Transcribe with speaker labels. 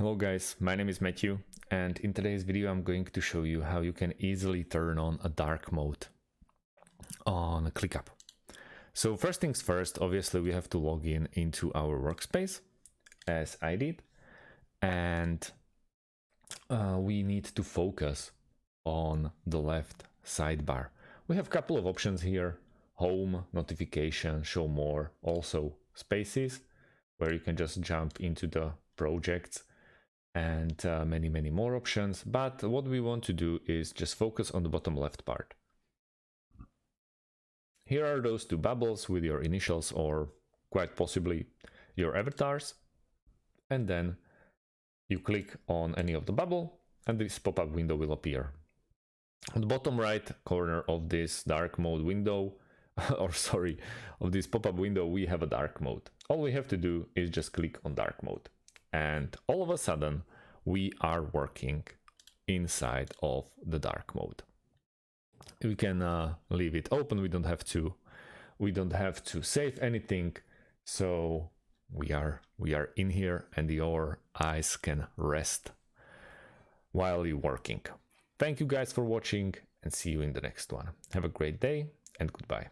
Speaker 1: Hello guys, my name is Matthew, and in today's video I'm going to show you how you can easily turn on a dark mode on ClickUp. So first things first, obviously we have to log in into our workspace, as I did, and we need to focus on the left sidebar. We have a couple of options here: home, notification, show more, also spaces, where you can just jump into the projects, and many more options. But what we want to do is just focus on the bottom left part. Here are those two bubbles with your initials or quite possibly your avatars, and then you click on any of the bubble and this pop-up window will appear. On the bottom right corner of this dark mode window, or sorry, of this pop-up window, we have a dark mode. All we have to do is just click on dark mode, and all of a sudden we are working inside of the dark mode. We can leave it open. We don't have to save anything, so we are in here, and your eyes can rest while you're working. Thank you guys for watching, and see you in the next one. Have a great day and goodbye.